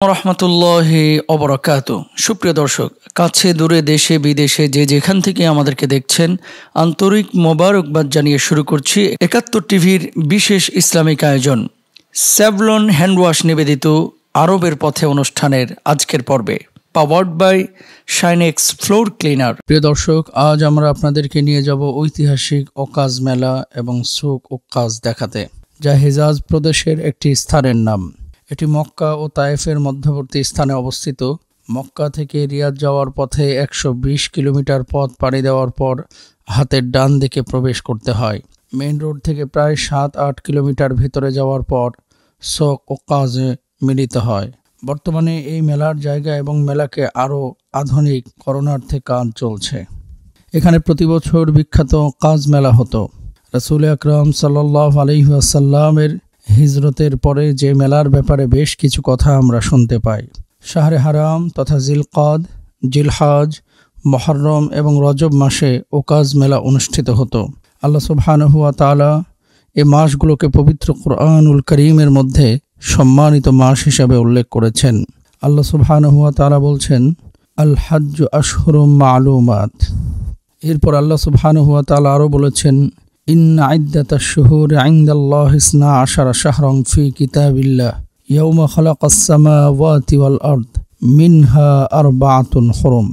রহমতুল্লাহি অবরাকাতু। সুপ্রিয় দর্শক, কাছে দূরে দেশে বিদেশে যে যেখান থেকে আমাদেরকে দেখছেন, আন্তরিক মোবারকবাদ জানিয়ে শুরু করছি ৭১ টিভির বিশেষ ইসলামিক আয়োজন স্যাভলন হ্যান্ডওয়াশ নিবেদিত আরবের পথে অনুষ্ঠানের আজকের পর্বে, powered by Shinex floor cleaner. প্রিয় দর্শক, আজ আমরা আপনাদেরকে নিয়ে যাব ঐতিহাসিক ওকাজ মেলা এবং সুক ওকাজ দেখাতে, যা হিজাজ প্রদেশের একটি স্থানের নাম। এটি মক্কা ও তায়েফের মধ্যবর্তী স্থানে অবস্থিত। মক্কা থেকে রিয়াদ যাওয়ার পথে ১২০ কিলোমিটার পথ পাড়ি দেওয়ার পর হাতের ডান দিকে প্রবেশ করতে হয়। মেইন রোড থেকে প্রায় ৭-৮ কিলোমিটার ভিতরে যাওয়ার পর সুক ওকাজে মিলিত হয়। বর্তমানে এই মেলার জায়গা এবং মেলাকে আরও আধুনিক করণার্থে কাজ চলছে। এখানে প্রতি বছর বিখ্যাত ওকাজ মেলা হতো। রাসূল আকরাম সাল্লাল্লাহু আলাইহি ওয়াসাল্লামের হিজরতের পরে যে মেলার ব্যাপারে বেশ কিছু কথা আমরা শুনতে পাই। শাহরে হারাম তথা জিলকদ, জিলহজ, মুহররম এবং রজব মাসে ওকাজ মেলা অনুষ্ঠিত হতো। আল্লাহ সুবহানাহু ওয়া তাআলা এই মাসগুলোকে পবিত্র কুরআনুল কারীমের মধ্যে সম্মানিত মাস হিসাবে উল্লেখ করেছেন। আল্লাহ সুবহানাহু ওয়া তাআলা বলছেন, আল হাজ্জু আশহুরুম মা'লুমাত। এরপর আল্লাহ সুবহানাহু ওয়া তাআলা আরও বলেছেন, ইন্না ইদ্দাতাশ শুহুরি ইনদাল্লাহি 12 শাহরান ফি কিতাবিল্লাহ ইয়াওমা খালাকাস সামাওয়াতি ওয়াল আরদ মিনহা আরবাআতুন হুরুম।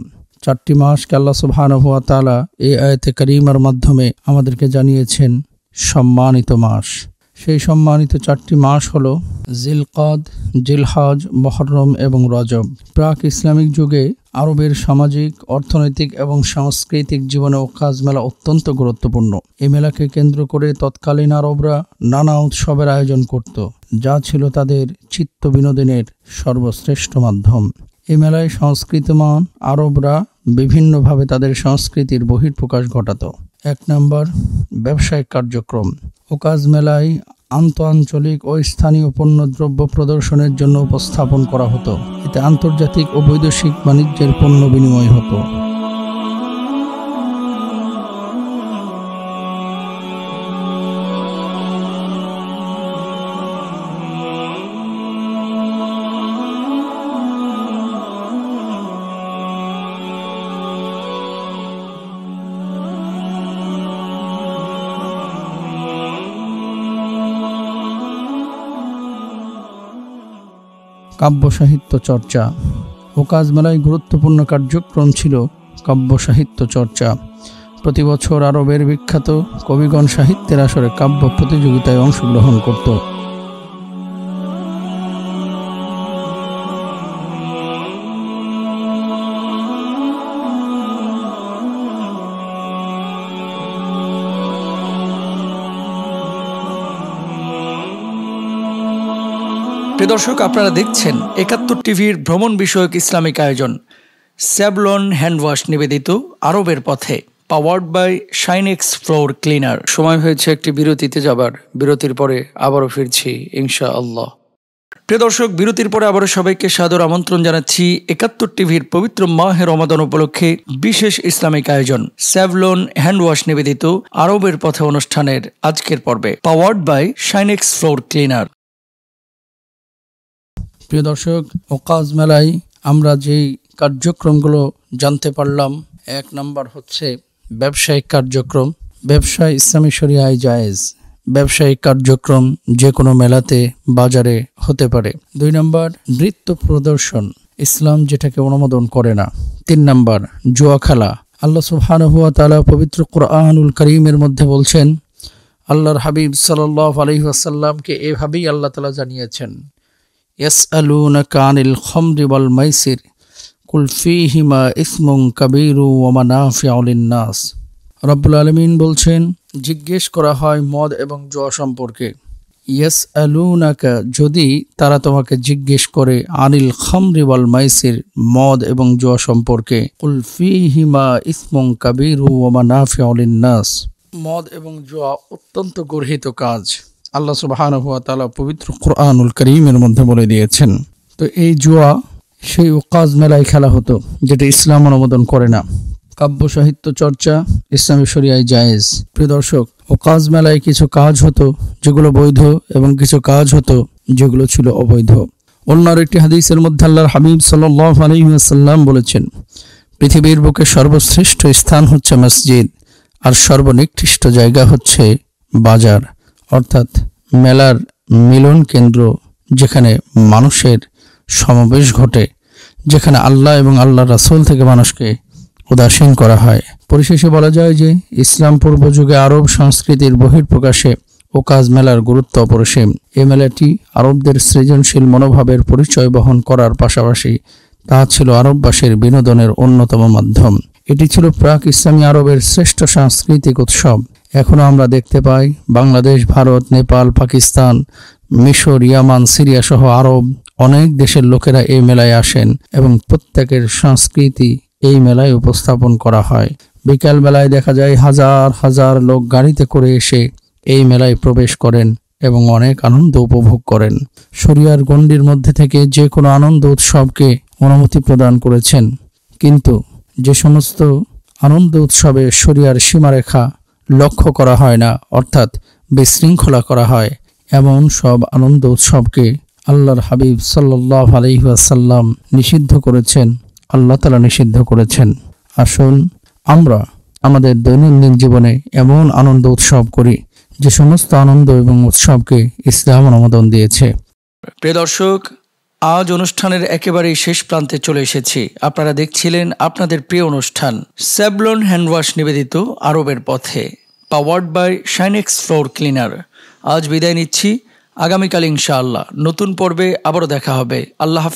4টি মাসকে আল্লাহ সুবহানাহু ওয়া তাআলা এই আয়াতে কারীমার মাধ্যমে আমাদেরকে জানিয়েছেন সম্মানিত মাস। সেই সম্মানিত 4টি মাস হলো জিলকদ, জিলহজ, মুহররম এবং রজব। প্রাক ইসলামিক যুগে আরবের সামাজিক, অর্থনৈতিক এবং সাংস্কৃতিক জীবনে ওকাজ মেলা অত্যন্ত গুরুত্বপূর্ণ। এই মেলাকে কেন্দ্র করে তৎকালীন আরবরা নানা উৎসবের আয়োজন করত, যা ছিল তাদের চিত্ত বিনোদনের সর্বশ্রেষ্ঠ মাধ্যম। এই মেলায় সংস্কৃতিমান আরবরা বিভিন্নভাবে তাদের সংস্কৃতির বহিঃপ্রকাশ ঘটাত। 1 নম্বর, ব্যবসায়িক কার্যক্রম। ওকাজ মেলায় আন্তঃআঞ্চলিক ও স্থানীয় পণ্যদ্রব্য প্রদর্শনের জন্য উপস্থাপন করা হতো। এতে আন্তর্জাতিক ও বৈদেশিক বাণিজ্যের পণ্য বিনিময় হতো। কাব্য সাহিত্য চর্চা। ওকাজ মেলায় গুরুত্বপূর্ণ কার্যক্রম ছিল কাব্য সাহিত্য চর্চা। প্রতি বছর আরবের বিখ্যাত কবিগণ সাহিত্যের আসরে কাব্য প্রতিযোগিতায় অংশগ্রহণ করত। প্রিয় দর্শক, আপনারা দেখছেন ৭১ টিভির ভ্রমণ বিষয়ক ইসলামিক আয়োজন স্যাভলন হ্যান্ডওয়াশ নিবেদিত আরবের পথে, powered by Shinex floor cleaner. সময় হয়েছে একটি বিরতিতে যাবার। বিরতির পরে আবারও ফিরছি ইনশাআল্লাহ। প্রিয় দর্শক, বিরতির পরে আবারও সবাইকে সাদর আমন্ত্রণ জানাচ্ছি ৭১ টিভির পবিত্র মাহে রমাদান উপলক্ষে বিশেষ ইসলামিক আয়োজন স্যাভলন হ্যান্ডওয়াশ নিবেদিত আরবের পথে অনুষ্ঠানের আজকের পর্বে, powered by Shinex floor cleaner. প্রিয় দর্শক, ওকাজ মেলায় আমরা যেই কার্যক্রমগুলো জানতে পারলাম, 1 নম্বর হচ্ছে ব্যবসায়িক কার্যক্রম। ব্যবসা ইসলামী শরিয়ায় জায়েজ। ব্যবসায়িক কার্যক্রম যে কোনো মেলাতে, বাজারে হতে পারে। 2 নম্বর, নৃত্য প্রদর্শন, ইসলাম যেটাকে অনুমোদন করে না। 3 নম্বর, জুয়া খেলা। আল্লাহ সুবহানাহু ওয়া তাআলা পবিত্র কুরআনুল কারীমের মধ্যে বলছেন, আল্লাহর হাবিব সাল্লাল্লাহু আলাইহি ওয়াসাল্লামকে এভাবেই আল্লাহ তাআলা জানিয়েছেন, ইয়াসআলুনাকা আনিল খামরি ওয়াল মাইসির কুল ফীহিমা ইসমুন কাবীরু ওয়া মানাফিউ লিন-নাস। রব্বুল আলামিন বলছেন, জিজ্ঞেস করা হয় মদ এবং জুয়া সম্পর্কে। ইয়াসআলুনাকা, যদি তারা তোমাকে জিজ্ঞেস করে, আনিল খামরি ওয়াল মাইসির, মদ এবং জুয়া সম্পর্কে, কুল ফীহিমা ইসমুন কাবীরু ওয়া মানাফিউ লিন-নাস। মদ এবং জুয়া অত্যন্ত গর্হিত কাজ, আল্লাহ সুবহানাহু ওয়া তাআলা পবিত্র কুরআনুল কারীমের মধ্যে বলে দিয়েছেন। তো এই জুয়া সেই ওকাজ মেলায় খেলা হতো, যেটা ইসলাম অনুমোদন করে না। কাব্য সাহিত্য চর্চা ইসলামী শরিয়ায় জায়েজ। প্রিয় দর্শক, ওকাজ মেলায় কিছু কাজ হতো যেগুলো বৈধ এবং কিছু কাজ হতো যেগুলো ছিল অবৈধ। অন্য আরেকটি হাদিসের মধ্যে আল্লাহর হাবিব সাল্লাল্লাহু আলাইহি ওয়াসাল্লাম বলেছেন, পৃথিবীর বুকে সর্বশ্রেষ্ঠ স্থান হচ্ছে মসজিদ, আর সর্বনিকৃষ্ট জায়গা হচ্ছে বাজার, অর্থাৎ মেলার মিলন কেন্দ্র, যেখানে মানুষের সমাবেশ ঘটে, যেখানে আল্লাহ এবং আল্লাহর রাসূল থেকে মানুষকে উদাসীন করা হয়। পরিশেষে বলা যায় যে ইসলাম পূর্ব যুগে আরব সংস্কৃতির বহিঃপ্রকাশে ওকাজ মেলার গুরুত্ব অপরিসীম। এই মেলাটি আরবদের সৃজনশীল মনোভাবের পরিচয় বহন করার পাশাপাশি তা ছিল আরববাসীর বিনোদনের অন্যতম মাধ্যম। এটি ছিল প্রাক ইসলামী আরবের শ্রেষ্ঠ সাংস্কৃতিক উৎসব। এখনও আমরা দেখতে পাই বাংলাদেশ, ভারত, নেপাল, পাকিস্তান, মিশর, ইয়ামান, সিরিয়া সহ আরব অনেক দেশের লোকেরা এই মেলায় আসেন এবং প্রত্যেকের সংস্কৃতি এই মেলায় উপস্থাপন করা হয়। বিকাল বেলায় দেখা যায় হাজার হাজার লোক গাড়িতে করে এসে এই মেলায় প্রবেশ করেন এবং অনেক আনন্দ উপভোগ করেন। শরিয়ার গণ্ডির মধ্যে থেকে যে কোনো আনন্দ উৎসবকে অনুমতি প্রদান করেছেন, কিন্তু যে সমস্ত আনন্দ উৎসবে শরিয়ার সীমারেখা লক্ষ্য করা হয় না, অর্থাৎ বিশৃঙ্খলা করা হয়, এমন সব আনন্দ উৎসবকে আল্লাহর হাবিব সাল্লাল্লাহু আলাইহি ওয়াসাল্লাম নিষিদ্ধ করেছেন, আল্লাহ তাআলা নিষিদ্ধ করেছেন। আসুন আমরা আমাদের দৈনন্দিন জীবনে এমন আনন্দ উৎসব করি যে সমস্ত আনন্দ এবং উৎসবকে ইসলাম অনুমোদন দিয়েছে। প্রিয় দর্শক, আজ অনুষ্ঠানের একেবারেই শেষ প্রান্তে চলে এসেছি। আপনারা দেখছিলেন আপনাদের প্রিয় অনুষ্ঠান স্যাভলন হ্যান্ডওয়াশ নিবেদিত আরবের পথে, powered by Shinex floor cleaner. আজ বিদায় নিচ্ছি, আগামীকাল ইনশাআল্লাহ নতুন পর্বে আবারও দেখা হবে। আল্লাহ হাফেজ।